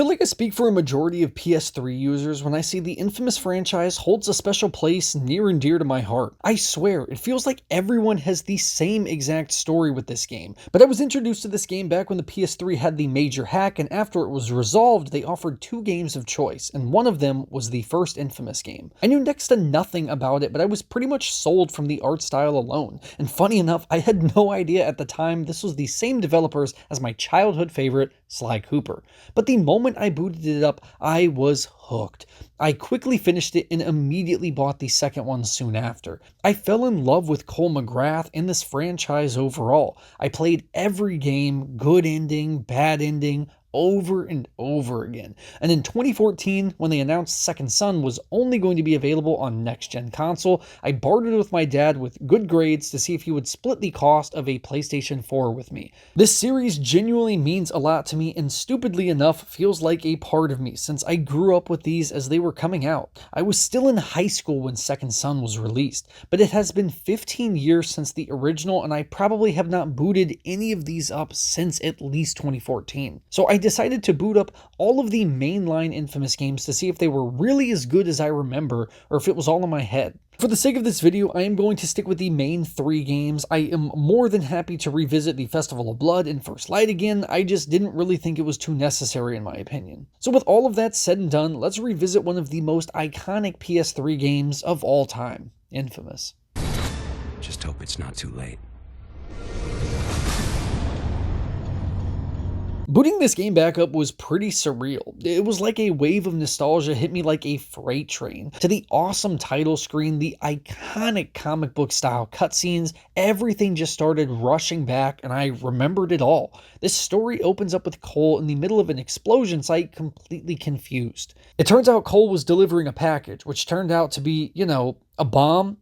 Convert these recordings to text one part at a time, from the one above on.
feel like I speak for a majority of PS3 users when I say the Infamous franchise holds a special place near and dear to my heart. I swear, it feels like everyone has the same exact story with this game. But I was introduced to this game back when the PS3 had the major hack, and after it was resolved, they offered 2 games of choice, and one of them was the first Infamous game. I knew next to nothing about it, but I was pretty much sold from the art style alone. And funny enough, I had no idea at the time this was the same developers as my childhood favorite, Sly Cooper. But the moment I booted it up, I was hooked. I quickly finished it and immediately bought the second one soon after. I fell in love with Cole McGrath and this franchise overall. I played every game, good ending, bad ending, over and over again. And in 2014, when they announced Second Son was only going to be available on next-gen console, I bartered with my dad with good grades to see if he would split the cost of a PlayStation 4 with me. This series genuinely means a lot to me, and stupidly enough feels like a part of me since I grew up with these as they were coming out. I was still in high school when Second Son was released, but it has been 15 years since the original, and I probably have not booted any of these up since at least 2014. So I decided to boot up all of the mainline Infamous games to see if they were really as good as I remember, or if it was all in my head. For the sake of this video, I am going to stick with the main 3 games. I am more than happy to revisit the Festival of Blood and First Light again, I just didn't really think it was too necessary in my opinion. So with all of that said and done, let's revisit one of the most iconic PS3 games of all time, Infamous. Just hope it's not too late. Booting this game back up was pretty surreal. It was like a wave of nostalgia hit me like a freight train. To the awesome title screen, the iconic comic book style cutscenes, everything just started rushing back and I remembered it all. This story opens up with Cole in the middle of an explosion site completely confused. It turns out Cole was delivering a package, which turned out to be, a bomb.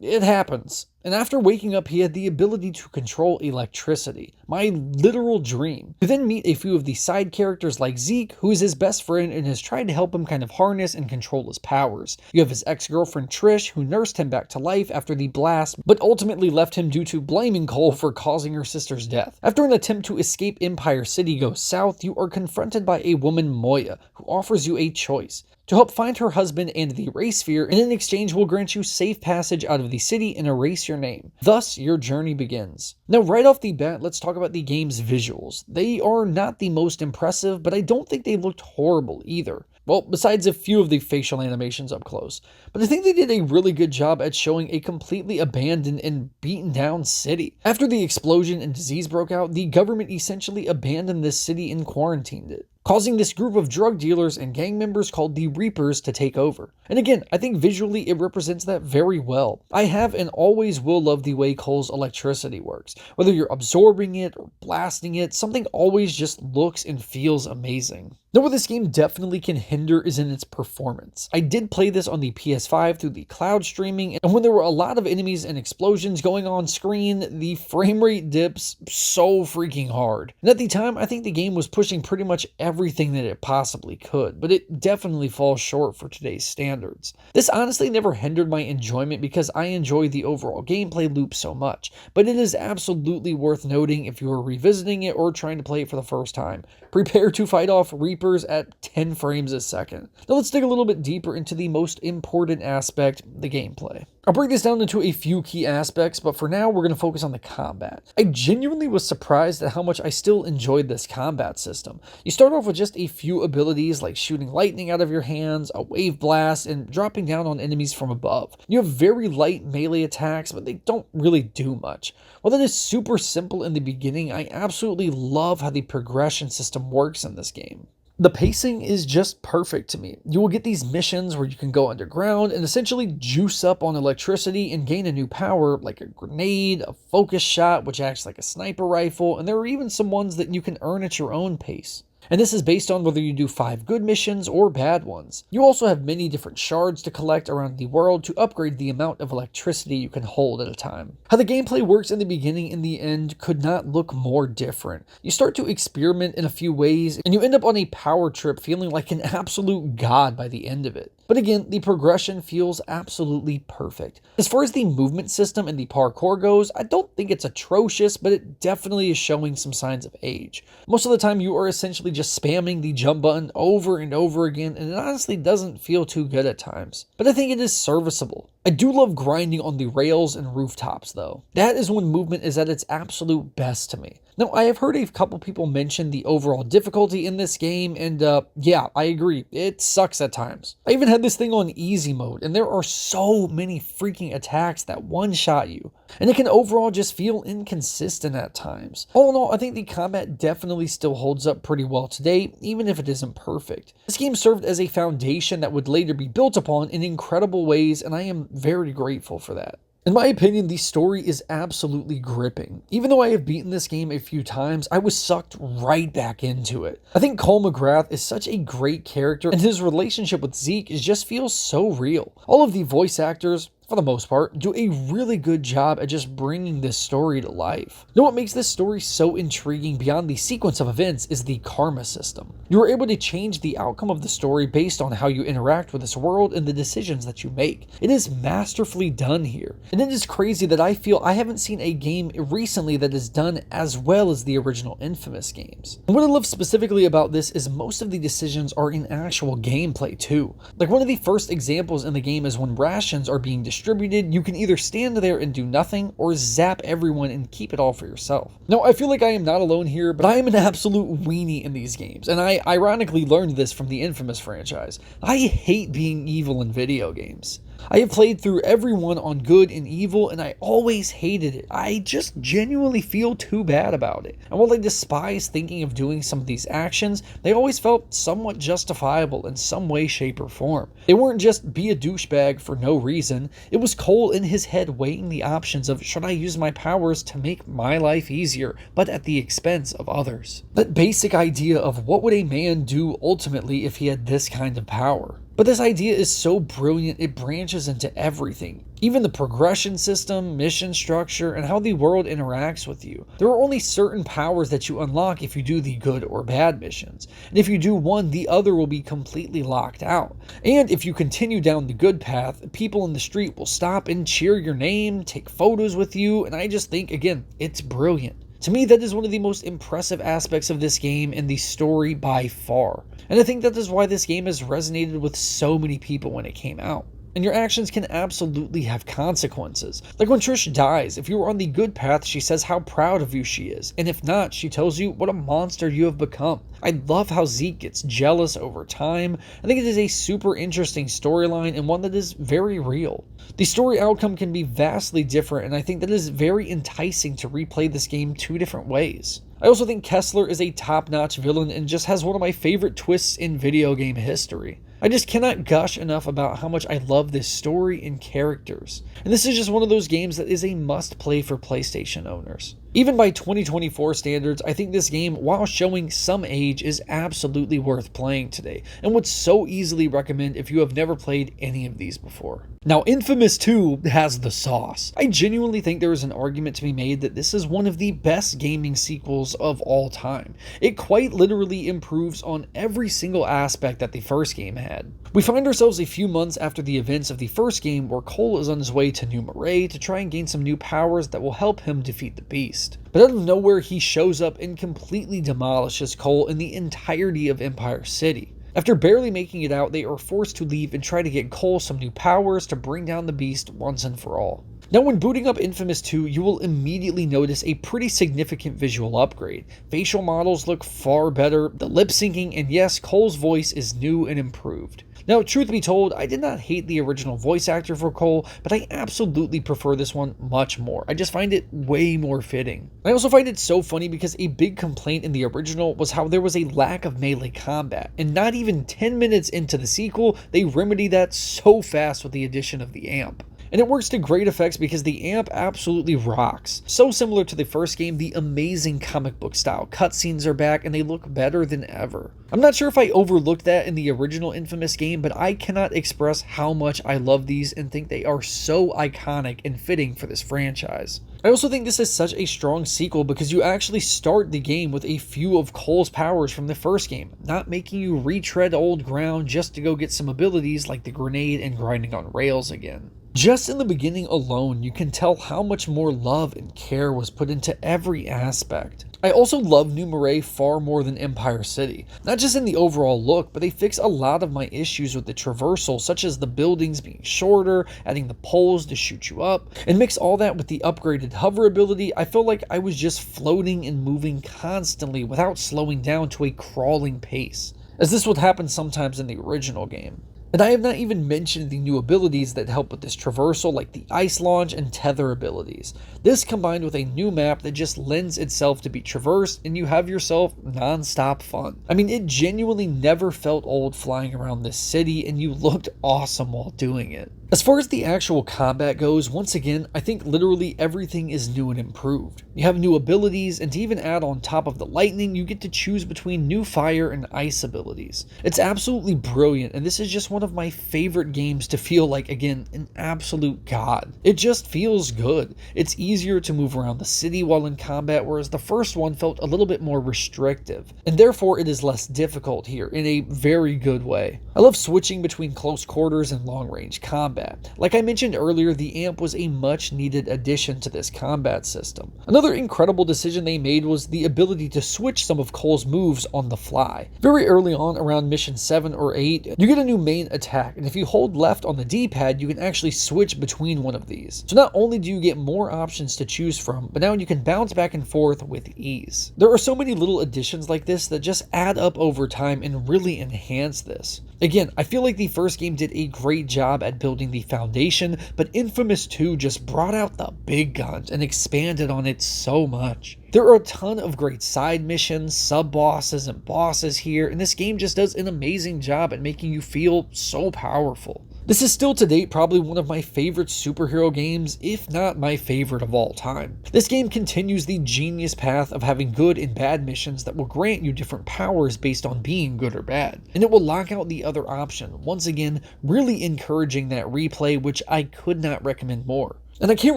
It happens. And after waking up, he had the ability to control electricity. My literal dream. You then meet a few of the side characters like Zeke, who is his best friend and has tried to help him kind of harness and control his powers. You have his ex-girlfriend Trish, who nursed him back to life after the blast, but ultimately left him due to blaming Cole for causing her sister's death. After an attempt to escape Empire City goes south, you are confronted by a woman, Moya, who offers you a choice. To help find her husband and the Race Sphere, and in exchange will grant you safe passage out of the city and erase your name. Thus, your journey begins. Now, right off the bat, let's talk about the game's visuals. They are not the most impressive, but I don't think they looked horrible either. Well, besides a few of the facial animations up close. But I think they did a really good job at showing a completely abandoned and beaten down city. After the explosion and disease broke out, the government essentially abandoned this city and quarantined it, causing this group of drug dealers and gang members called the Reapers to take over. And again, I think visually it represents that very well. I have and always will love the way Cole's electricity works. Whether you're absorbing it or blasting it, something always just looks and feels amazing. Now, where this game definitely can hinder is in its performance. I did play this on the PS5 through the cloud streaming, and when there were a lot of enemies and explosions going on screen, the frame rate dips so freaking hard. And at the time, I think the game was pushing pretty much everything that it possibly could, but it definitely falls short for today's standards. This honestly never hindered my enjoyment because I enjoy the overall gameplay loop so much, but it is absolutely worth noting if you are revisiting it or trying to play it for the first time. Prepare to fight off Reapers at 10 frames a second. Now let's dig a little bit deeper into the most important aspect, the gameplay. I'll break this down into a few key aspects, but for now we're going to focus on the combat. I genuinely was surprised at how much I still enjoyed this combat system. You start off with just a few abilities like shooting lightning out of your hands, a wave blast, and dropping down on enemies from above. You have very light melee attacks, but they don't really do much. While that is super simple in the beginning, I absolutely love how the progression system works in this game. The pacing is just perfect to me. You will get these missions where you can go underground and essentially juice up on electricity and gain a new power like a grenade, a focus shot which acts like a sniper rifle, and there are even some ones that you can earn at your own pace. And this is based on whether you do 5 good missions or bad ones. You also have many different shards to collect around the world to upgrade the amount of electricity you can hold at a time. How the gameplay works in the beginning and the end could not look more different. You start to experiment in a few ways, and you end up on a power trip feeling like an absolute god by the end of it. But again, the progression feels absolutely perfect. As far as the movement system and the parkour goes, I don't think it's atrocious, but it definitely is showing some signs of age. Most of the time, you are essentially just spamming the jump button over and over again, and it honestly doesn't feel too good at times. But I think it is serviceable. I do love grinding on the rails and rooftops though. That is when movement is at its absolute best to me. Now, I have heard a couple people mention the overall difficulty in this game, and yeah, I agree, it sucks at times. I even had this thing on easy mode, and there are so many freaking attacks that one-shot you, and it can overall just feel inconsistent at times. All in all, I think the combat definitely still holds up pretty well today, even if it isn't perfect. This game served as a foundation that would later be built upon in incredible ways, and I am very grateful for that. In my opinion, the story is absolutely gripping. Even though I have beaten this game a few times, I was sucked right back into it. I think Cole McGrath is such a great character, and his relationship with Zeke just feels so real. All of the voice actors, for the most part, do a really good job at just bringing this story to life. Now, what makes this story so intriguing beyond the sequence of events is the karma system. You are able to change the outcome of the story based on how you interact with this world and the decisions that you make. It is masterfully done here, and it is crazy that I feel I haven't seen a game recently that is done as well as the original InFamous games. And what I love specifically about this is most of the decisions are in actual gameplay too. Like one of the first examples in the game is when rations are being distributed, you can either stand there and do nothing or zap everyone and keep it all for yourself. Now, I feel like I am not alone here, but I am an absolute weenie in these games, and I ironically learned this from the InFamous franchise. I hate being evil in video games. I have played through everyone on good and evil, and I always hated it. I just genuinely feel too bad about it. And while I despise thinking of doing some of these actions, they always felt somewhat justifiable in some way, shape, or form. They weren't just be a douchebag for no reason. It was Cole in his head weighing the options of, should I use my powers to make my life easier, but at the expense of others? That basic idea of what would a man do ultimately if he had this kind of power. But this idea is so brilliant, it branches into everything. Even the progression system, mission structure, and how the world interacts with you. There are only certain powers that you unlock if you do the good or bad missions. And if you do one, the other will be completely locked out. And if you continue down the good path, people in the street will stop and cheer your name, take photos with you, and I just think, again, it's brilliant. To me, that is one of the most impressive aspects of this game and the story by far. And I think that is why this game has resonated with so many people when it came out. And your actions can absolutely have consequences. Like when Trish dies, if you are on the good path, she says how proud of you she is. And if not, she tells you what a monster you have become. I love how Zeke gets jealous over time. I think it is a super interesting storyline and one that is very real. The story outcome can be vastly different, and I think that is very enticing to replay this game two different ways. I also think Kessler is a top-notch villain and just has one of my favorite twists in video game history. I just cannot gush enough about how much I love this story and characters. And this is just one of those games that is a must-play for PlayStation owners. Even by 2024 standards, I think this game, while showing some age, is absolutely worth playing today, and would so easily recommend if you have never played any of these before. Now, InFamous 2 has the sauce. I genuinely think there is an argument to be made that this is one of the best gaming sequels of all time. It quite literally improves on every single aspect that the first game had. We find ourselves a few months after the events of the first game, where Cole is on his way to New Marais to try and gain some new powers that will help him defeat the Beast. But out of nowhere, he shows up and completely demolishes Cole and the entirety of Empire City. After barely making it out, they are forced to leave and try to get Cole some new powers to bring down the Beast once and for all. Now, when booting up InFamous 2, you will immediately notice a pretty significant visual upgrade. Facial models look far better, the lip syncing, and yes, Cole's voice is new and improved. Now, truth be told, I did not hate the original voice actor for Cole, but I absolutely prefer this one much more. I just find it way more fitting. I also find it so funny because a big complaint in the original was how there was a lack of melee combat, and not even 10 minutes into the sequel, they remedied that so fast with the addition of the amp. And it works to great effects because the amp absolutely rocks. So similar to the first game, the amazing comic book style cutscenes are back and they look better than ever. I'm not sure if I overlooked that in the original InFamous game, but I cannot express how much I love these and think they are so iconic and fitting for this franchise. I also think this is such a strong sequel because you actually start the game with a few of Cole's powers from the first game, not making you retread old ground just to go get some abilities like the grenade and grinding on rails again. Just in the beginning alone, you can tell how much more love and care was put into every aspect. I also love New Marais far more than Empire City, not just in the overall look, but they fix a lot of my issues with the traversal, such as the buildings being shorter, adding the poles to shoot you up, and mix all that with the upgraded hover ability. I felt like I was just floating and moving constantly without slowing down to a crawling pace, as this would happen sometimes in the original game. And I have not even mentioned the new abilities that help with this traversal, like the ice launch and tether abilities. This combined with a new map that just lends itself to be traversed, and you have yourself non-stop fun. I mean, it genuinely never felt old flying around this city, and you looked awesome while doing it. As far as the actual combat goes, once again, I think literally everything is new and improved. You have new abilities, and to even add on top of the lightning, you get to choose between new fire and ice abilities. It's absolutely brilliant, and this is just one of my favorite games to feel like, again, an absolute god. It just feels good. It's easier to move around the city while in combat, whereas the first one felt a little bit more restrictive, and therefore it is less difficult here in a very good way. I love switching between close quarters and long range combat. Like I mentioned earlier, the AMP was a much needed addition to this combat system. Another incredible decision they made was the ability to switch some of Cole's moves on the fly. Very early on, around mission 7 or 8, you get a new main attack, and if you hold left on the D-pad, you can actually switch between one of these. So not only do you get more options to choose from, but now you can bounce back and forth with ease. There are so many little additions like this that just add up over time and really enhance this. Again, I feel like the first game did a great job at building the foundation, but InFamous 2 just brought out the big guns and expanded on it so much. There are a ton of great side missions, sub-bosses, and bosses here, and this game just does an amazing job at making you feel so powerful. This is still to date probably one of my favorite superhero games, if not my favorite of all time. This game continues the genius path of having good and bad missions that will grant you different powers based on being good or bad, and it will lock out the other option, once again really encouraging that replay, which I could not recommend more. And I can't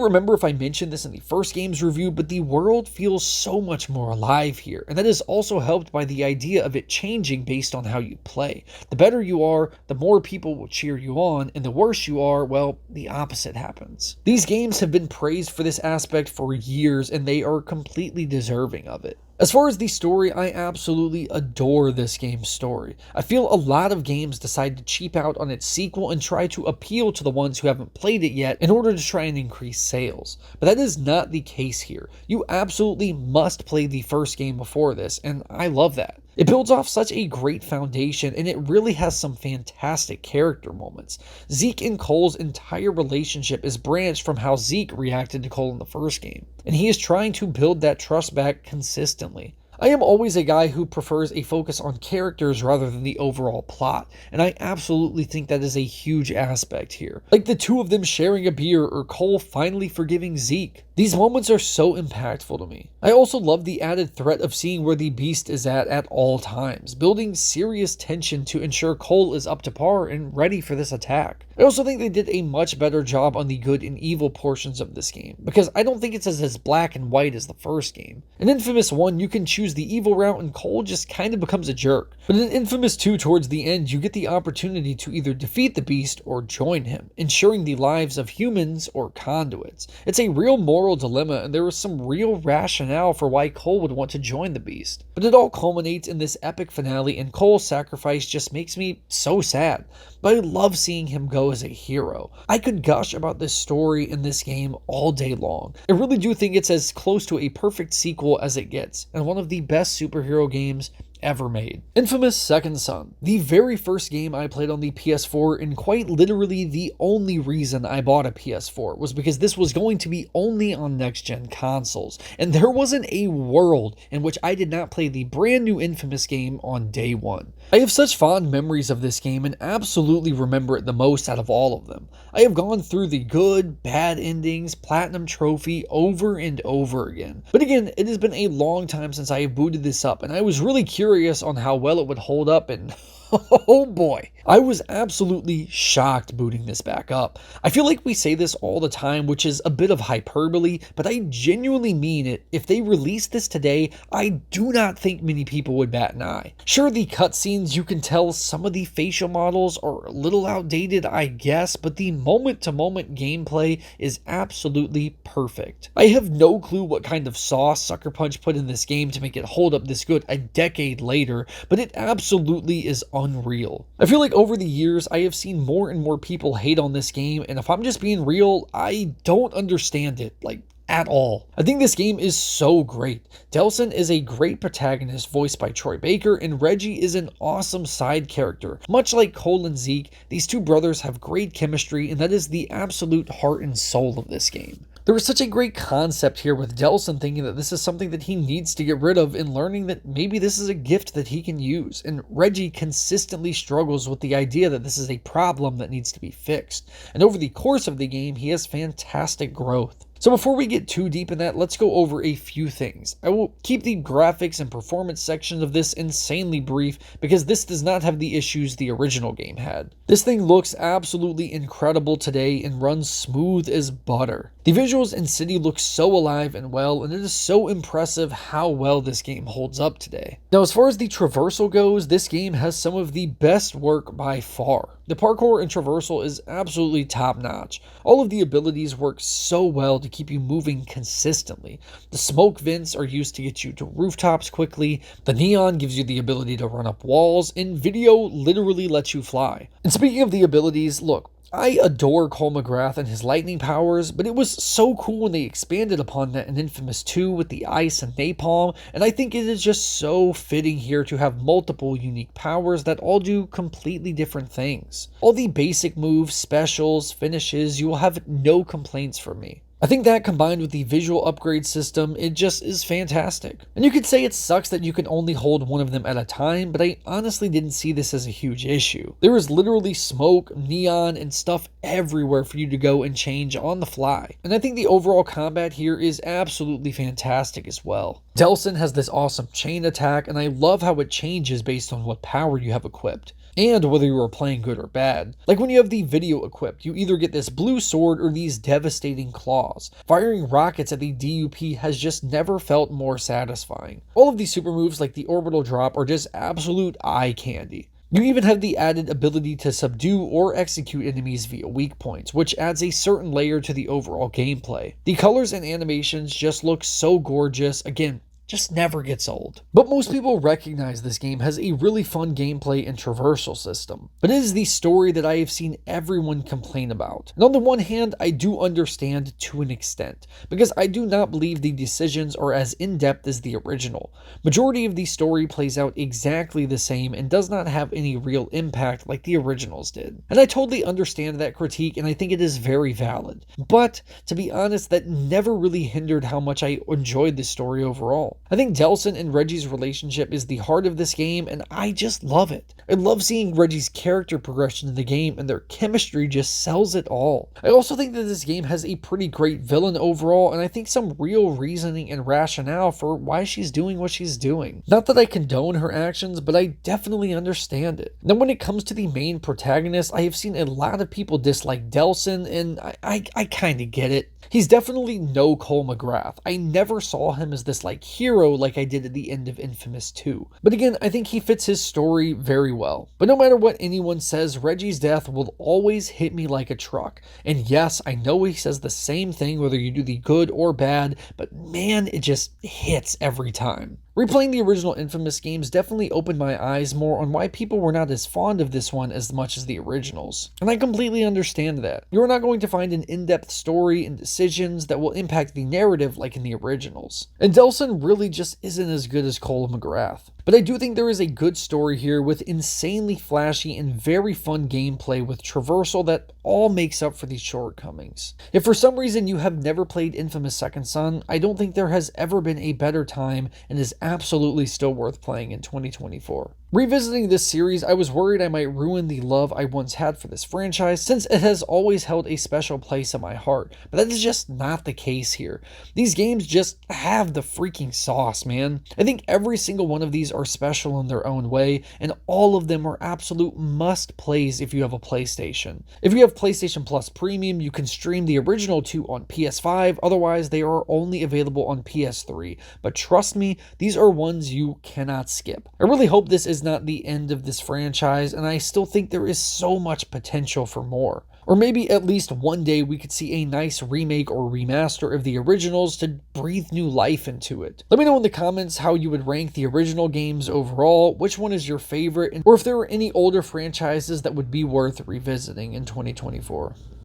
remember if I mentioned this in the first game's review, but the world feels so much more alive here, and that is also helped by the idea of it changing based on how you play. The better you are, the more people will cheer you on, and the worse you are, well, the opposite happens. These games have been praised for this aspect for years, and they are completely deserving of it. As far as the story, I absolutely adore this game's story. I feel a lot of games decide to cheap out on its sequel and try to appeal to the ones who haven't played it yet in order to try and increase sales. But that is not the case here. You absolutely must play the first game before this, and I love that. It builds off such a great foundation, and it really has some fantastic character moments. Zeke and Cole's entire relationship is branched from how Zeke reacted to Cole in the first game, and he is trying to build that trust back consistently. I am always a guy who prefers a focus on characters rather than the overall plot, and I absolutely think that is a huge aspect here. Like the two of them sharing a beer or Cole finally forgiving Zeke. These moments are so impactful to me. I also love the added threat of seeing where the beast is at all times, building serious tension to ensure Cole is up to par and ready for this attack. I also think they did a much better job on the good and evil portions of this game, because I don't think it's as black and white as the first game. In InFamous 1, you can choose the evil route and Cole just kind of becomes a jerk. But in InFamous 2, towards the end, you get the opportunity to either defeat the beast or join him, ensuring the lives of humans or conduits. It's a real moral dilemma, and there is some real rationale for why Cole would want to join the beast. But it all culminates in this epic finale, and Cole's sacrifice just makes me so sad. But I love seeing him go as a hero. I could gush about this story in this game all day long. I really do think it's as close to a perfect sequel as it gets, and one of the best superhero games ever made. InFamous Second Son, the very first game I played on the PS4, and quite literally the only reason I bought a PS4 was because this was going to be only on next-gen consoles, and there wasn't a world in which I did not play the brand new InFamous game on day one. I have such fond memories of this game and absolutely remember it the most out of all of them. I have gone through the good, bad endings, platinum trophy over and over again. But again, it has been a long time since I have booted this up, and I was really curious on how well it would hold up, and oh boy, I was absolutely shocked booting this back up. I feel like we say this all the time, which is a bit of hyperbole, but I genuinely mean it. If they released this today, I do not think many people would bat an eye. Sure, the cutscenes, you can tell some of the facial models are a little outdated, I guess, but the moment-to-moment gameplay is absolutely perfect. I have no clue what kind of sauce Sucker Punch put in this game to make it hold up this good a decade later, but it absolutely is unreal. I feel like over the years, I have seen more and more people hate on this game, and if I'm just being real, I don't understand it, like, at all. I think this game is so great. Delsin is a great protagonist voiced by Troy Baker, and Reggie is an awesome side character. Much like Cole and Zeke, these two brothers have great chemistry, and that is the absolute heart and soul of this game. There was such a great concept here with Delsin thinking that this is something that he needs to get rid of and learning that maybe this is a gift that he can use. And Reggie consistently struggles with the idea that this is a problem that needs to be fixed. And over the course of the game, he has fantastic growth. So before we get too deep in that, let's go over a few things. I will keep the graphics and performance section of this insanely brief because this does not have the issues the original game had. This thing looks absolutely incredible today and runs smooth as butter. The visuals and city look so alive and well, and it is so impressive how well this game holds up today. Now, as far as the traversal goes, this game has some of the best work by far. The parkour and traversal is absolutely top notch. All of the abilities work so well to keep you moving consistently. The smoke vents are used to get you to rooftops quickly, the neon gives you the ability to run up walls, and video literally lets you fly. And speaking of the abilities, look, I adore Cole McGrath and his lightning powers, but it was so cool when they expanded upon that in Infamous 2 with the ice and napalm, and I think it is just so fitting here to have multiple unique powers that all do completely different things. All the basic moves, specials, finishes, you will have no complaints from me. I think that combined with the visual upgrade system, it just is fantastic. And you could say it sucks that you can only hold one of them at a time, but I honestly didn't see this as a huge issue. There is literally smoke, neon, and stuff everywhere for you to go and change on the fly. And I think the overall combat here is absolutely fantastic as well. Delsin has this awesome chain attack, and I love how it changes based on what power you have equipped. And whether you are playing good or bad. Like when you have the video equipped, you either get this blue sword or these devastating claws. Firing rockets at the DUP has just never felt more satisfying. All of these super moves like the orbital drop are just absolute eye candy. You even have the added ability to subdue or execute enemies via weak points, which adds a certain layer to the overall gameplay. The colors and animations just look so gorgeous. Again, just never gets old. But most people recognize this game has a really fun gameplay and traversal system. But it is the story that I have seen everyone complain about. And on the one hand, I do understand to an extent, because I do not believe the decisions are as in-depth as the original. Majority of the story plays out exactly the same and does not have any real impact like the originals did. And I totally understand that critique, and I think it is very valid. But, to be honest, that never really hindered how much I enjoyed the story overall. I think Delsin and Reggie's relationship is the heart of this game, and I just love it. I love seeing Reggie's character progression in the game, and their chemistry just sells it all. I also think that this game has a pretty great villain overall, and I think some real reasoning and rationale for why she's doing what she's doing. Not that I condone her actions, but I definitely understand it. Then when it comes to the main protagonist, I have seen a lot of people dislike Delsin, and I kinda get it. He's definitely no Cole McGrath. I never saw him as this like hero like I did at the end of Infamous 2. But again, I think he fits his story very well. But no matter what anyone says, Reggie's death will always hit me like a truck. And yes, I know he says the same thing whether you do the good or bad, but man, it just hits every time. Replaying the original Infamous games definitely opened my eyes more on why people were not as fond of this one as much as the originals. And I completely understand that. You are not going to find an in-depth story and decisions that will impact the narrative like in the originals. And Delsin really just isn't as good as Cole McGrath. But I do think there is a good story here with insanely flashy and very fun gameplay with traversal that all makes up for these shortcomings. If for some reason you have never played Infamous Second Son, I don't think there has ever been a better time and is absolutely still worth playing in 2024. Revisiting this series, I was worried I might ruin the love I once had for this franchise, since it has always held a special place in my heart, but that is just not the case here. These games just have the freaking sauce, man. I think every single one of these are special in their own way, and all of them are absolute must-plays if you have a PlayStation. If you have PlayStation Plus Premium, you can stream the original two on PS5, otherwise they are only available on PS3, but trust me, these are ones you cannot skip. I really hope this is not the end of this franchise, and I still think there is so much potential for more. Or maybe at least one day we could see a nice remake or remaster of the originals to breathe new life into it. Let me know in the comments how you would rank the original games overall, which one is your favorite, or if there are any older franchises that would be worth revisiting in 2024.